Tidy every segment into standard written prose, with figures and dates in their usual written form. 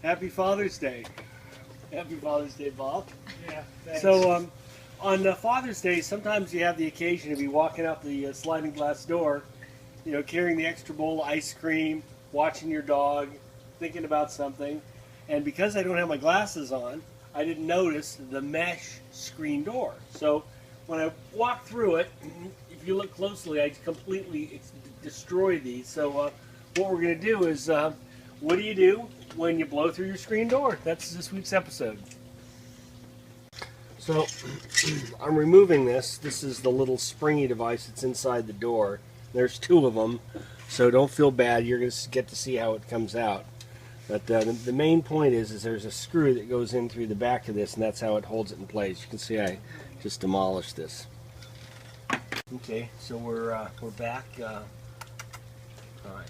Happy Father's Day. Happy Father's Day, Bob. Yeah, thanks. So on Father's Day, sometimes you have the occasion to be walking out the sliding glass door, you know, carrying the extra bowl of ice cream, watching your dog, thinking about something. And because I don't have my glasses on, I didn't notice the mesh screen door. So when I walked through it, if you look closely, I completely destroyed these. So what we're going to do is, what do you do when you blow through your screen door? That's this week's episode. So I'm removing this. This is the little springy device that's inside the door. There's two of them, so don't feel bad. You're going to get to see how it comes out. But the main point is there's a screw that goes in through the back of this, and that's how it holds it in place. You can see I just demolished this. Okay, so we're back. All right.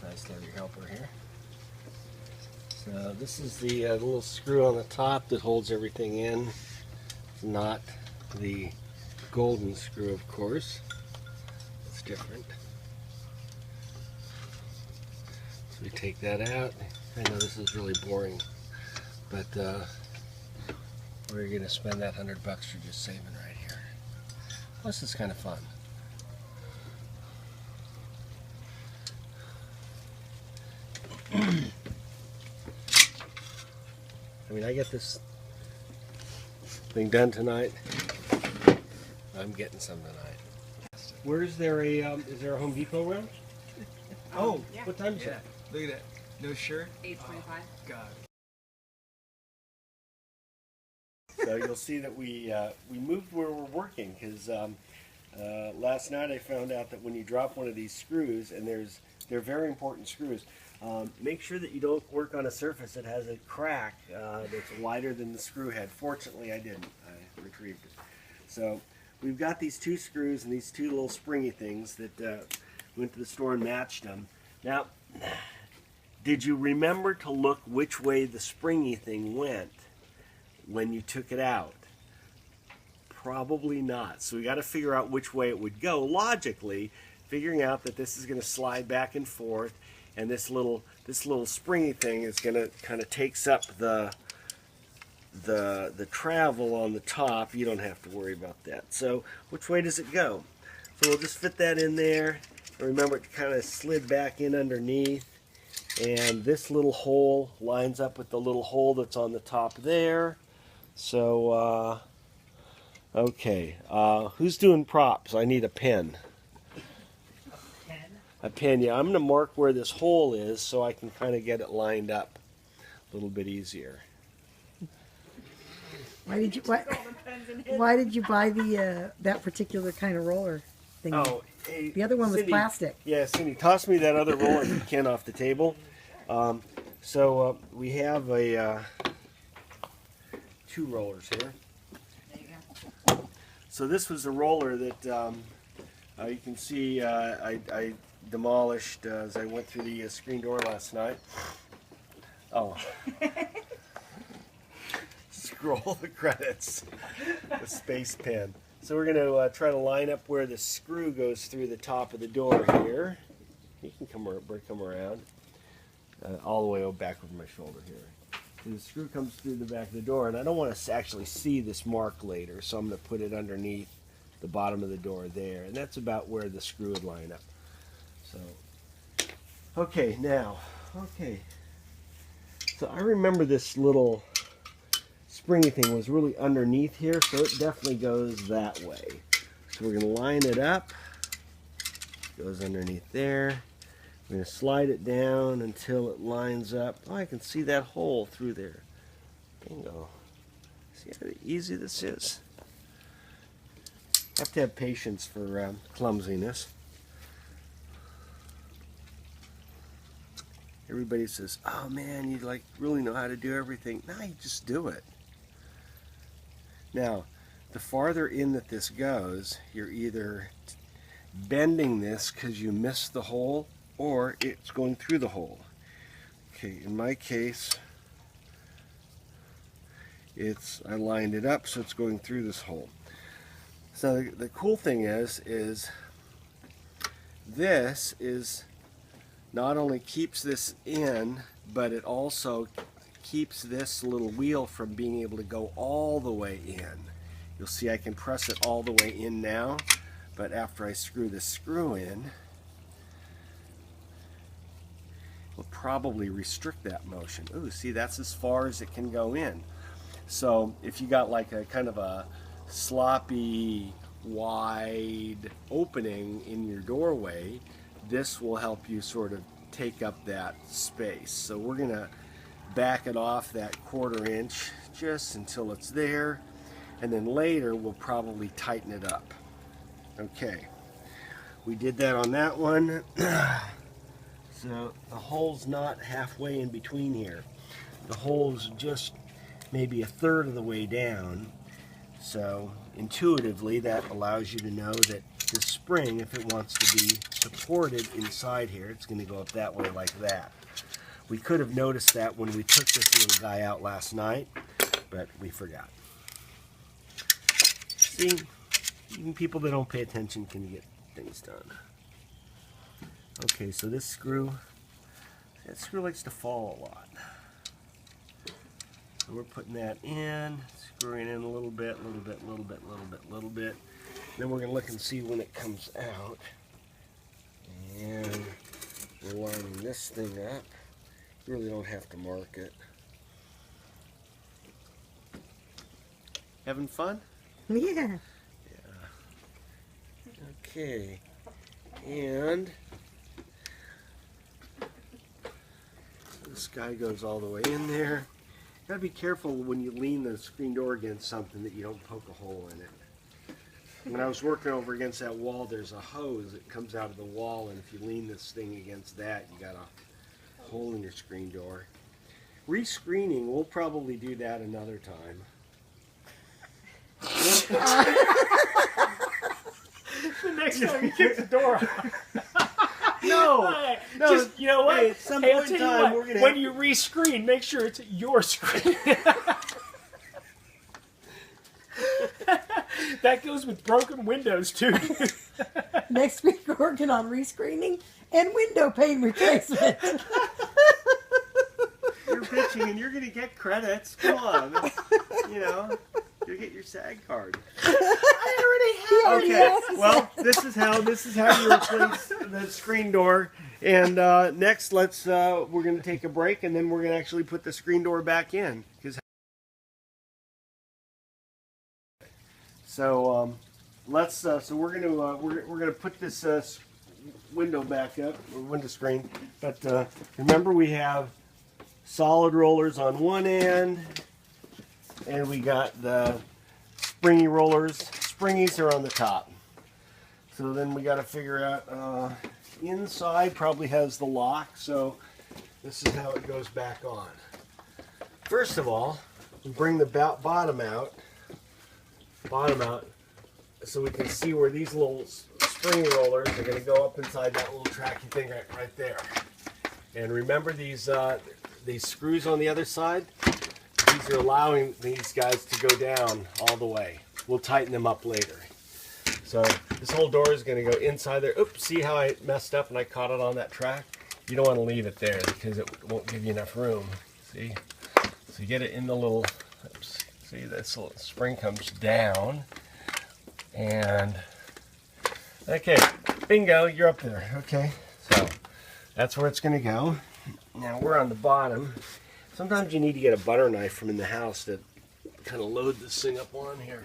Nice to have your helper here. So this is the little screw on the top that holds everything in. It's not the golden screw, of course. It's different. So we take that out. I know this is really boring, but we're going to spend that $100 for just saving right here. Plus, it's kind of fun. I mean, I get this thing done tonight. I'm getting some tonight. Where is there a Home Depot around? Oh, yeah. What time is it? Look at that. No shirt? 8:25. God. So you'll see that we moved where we're working because last night I found out that when you drop one of these screws, and they're very important screws, make sure that you don't work on a surface that has a crack that's wider than the screw head. Fortunately, I didn't. I retrieved it. So we've got these two screws and these two little springy things that went to the store and matched them. Now, did you remember to look which way the springy thing went when you took it out? Probably not. So we got to figure out which way it would go logically, figuring out that this is going to slide back and forth, and this little springy thing is going to kind of takes up the travel on the top. You don't have to worry about that. So which way does it go? So we'll just fit that in there. And remember, it kind of slid back in underneath, and this little hole lines up with the little hole that's on the top there. So okay, who's doing props? I need a pen. A pen, yeah. I'm going to mark where this hole is so I can kind of get it lined up a little bit easier. Why did you buy the that particular kind of roller thing? Oh, hey, the other one was Cindy, plastic. Yeah, Cindy, toss me that other roller if you can off the table. So we have two rollers here. There you go. So this was a roller that you can see I demolished as I went through the screen door last night. Oh. Scroll the credits. The space pen. So we're going to try to line up where the screw goes through the top of the door here. You can come around all the way back over my shoulder here. And the screw comes through the back of the door, and I don't want to actually see this mark later, so I'm going to put it underneath the bottom of the door there, and that's about where the screw would line up. So, okay, now, so I remember this little springy thing was really underneath here, so it definitely goes that way. So we're going to line it up. Goes underneath there. We're going to slide it down until it lines up. Oh, I can see that hole through there. Bingo. See how easy this is? Have to have patience for clumsiness. Everybody says, oh man, you like really know how to do everything. No, you just do it. Now, the farther in that this goes, you're either bending this because you missed the hole, or it's going through the hole. Okay, in my case, I lined it up so it's going through this hole. So the cool thing is this is not only keeps this in, but it also keeps this little wheel from being able to go all the way in. You'll see I can press it all the way in now, but after I screw this screw in, will probably restrict that motion. Ooh, see, that's as far as it can go in. So if you got like a kind of a sloppy, wide opening in your doorway, this will help you sort of take up that space. So we're gonna back it off that 1/4 inch just until it's there, and then later we'll probably tighten it up. Okay, we did that on that one. So the hole's not halfway in between here. The hole's just maybe 1/3 of the way down. So intuitively that allows you to know that the spring, if it wants to be supported inside here, it's going to go up that way like that. We could have noticed that when we took this little guy out last night, but we forgot. See, even people that don't pay attention can get things done. Okay, so this screw, that screw likes to fall a lot. So we're putting that in, screwing in a little bit, little bit, little bit, little bit, little bit. Then we're going to look and see when it comes out. And we're lining this thing up. You really don't have to mark it. Having fun? Yeah. Okay. And this guy goes all the way in there. You gotta be careful when you lean the screen door against something that you don't poke a hole in it. When I was working over against that wall, there's a hose that comes out of the wall, and if you lean this thing against that, you got a hole in your screen door. Rescreening, we'll probably do that another time. The next time you kick the door off. No, no. Just, you know what? Hey, at some I'll point in tell you time, what, we're gonna when have- you rescreen, make sure it's your screen. That goes with broken windows too. Next week we're working on rescreening and window pane replacement. You're pitching and you're gonna get credits. Come on, you know, you get your SAG card. I already have. Okay, well, this is how you replace the screen door. And next, we're going to take a break, and then we're going to actually put the screen door back in. So we're going to put this window back up, or window screen. But remember, we have solid rollers on one end, and we got the springy rollers. Springies are on the top. So then we got to figure out, inside probably has the lock, so this is how it goes back on. First of all, we bring the bottom out, so we can see where these little spring rollers are going to go up inside that little tracky thing right there. And remember these screws on the other side? These are allowing these guys to go down all the way. We'll tighten them up later. So this whole door is going to go inside there. Oops, see how I messed up and I caught it on that track? You don't want to leave it there because it won't give you enough room. See? So you get it in the little, oops, see this little spring comes down. And, okay, bingo, you're up there. Okay, so that's where it's going to go. Now we're on the bottom. Sometimes you need to get a butter knife from in the house to kind of load this thing up on here.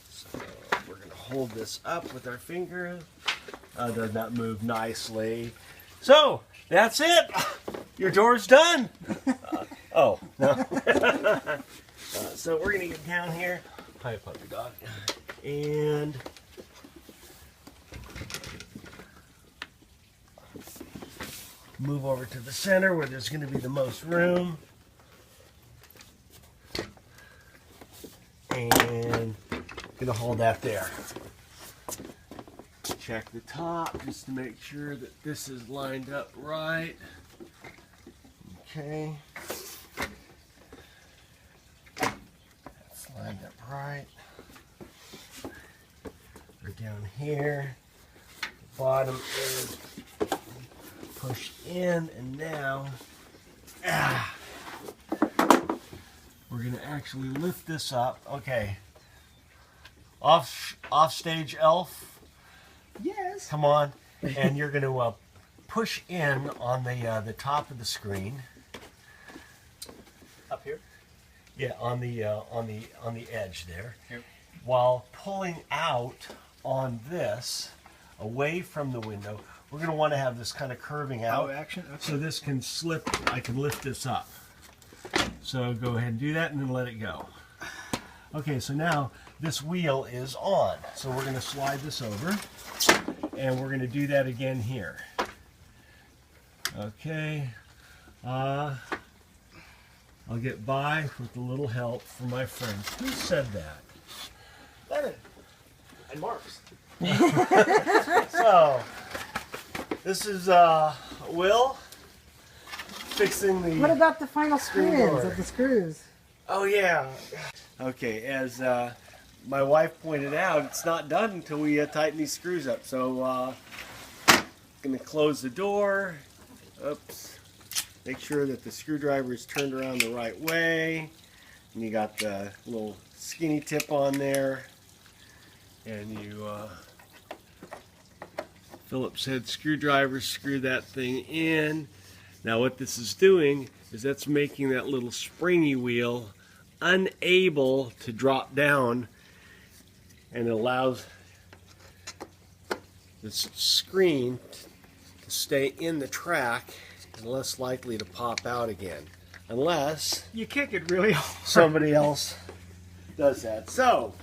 So we're going to hold this up with our finger. Does not move nicely. So that's it. Your door's done. Oh, no. So we're going to get down here. Hi, puppy dog. And move over to the center where there's going to be the most room. And going to hold that there. Check the top just to make sure that this is lined up right. Okay. That's lined up right. We're down here. bottom is pushed in, and now we're going to actually lift this up. Okay. Off stage elf. Yes. Come on. And you're going to push in on the top of the screen. Up here. Yeah, on the edge there. Yep. While pulling out on this away from the window, we're going to want to have this kind of curving out. Oh, action. Okay. So this can slip. I can lift this up. So go ahead and do that and then let it go. Okay, so now this wheel is on. So we're going to slide this over and we're going to do that again here. Okay. I'll get by with a little help from my friends. Who said that? Lennon. And Marks. So, this is Will fixing the... What about the final screw-ins door. of the screws? Oh, yeah. Okay, as my wife pointed out, it's not done until we tighten these screws up. So, going to close the door. Oops. Make sure that the screwdriver is turned around the right way. And you got the little skinny tip on there. And you Phillips head screwdriver, screw that thing in. Now what this is doing is that's making that little springy wheel unable to drop down, and it allows this screen to stay in the track and less likely to pop out again, unless You kick it really hard. somebody else does that. So,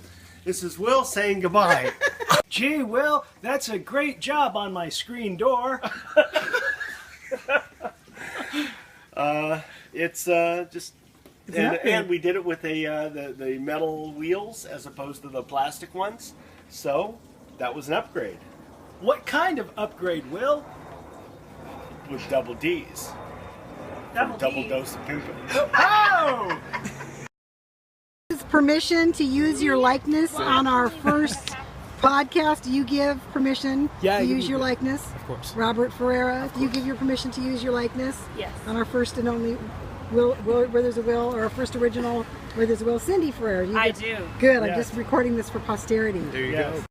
this is Will saying goodbye. Gee, Will, that's a great job on my screen door. It's just, and we did it with the metal wheels as opposed to the plastic ones. So, that was an upgrade What kind of upgrade, Will? with double D's. Double Double D. dose of Pinko. Oh! Permission to use your likeness on our first podcast. Do you give permission to use your likeness? Of course. Robert Ferreira, do you give your permission to use your likeness? Yes. On our first and only Will, where there's a Will, or our first original where there's a Will, Cindy Ferreira. I do. Good. I'm Yes. just recording this for posterity. There you Yes. go.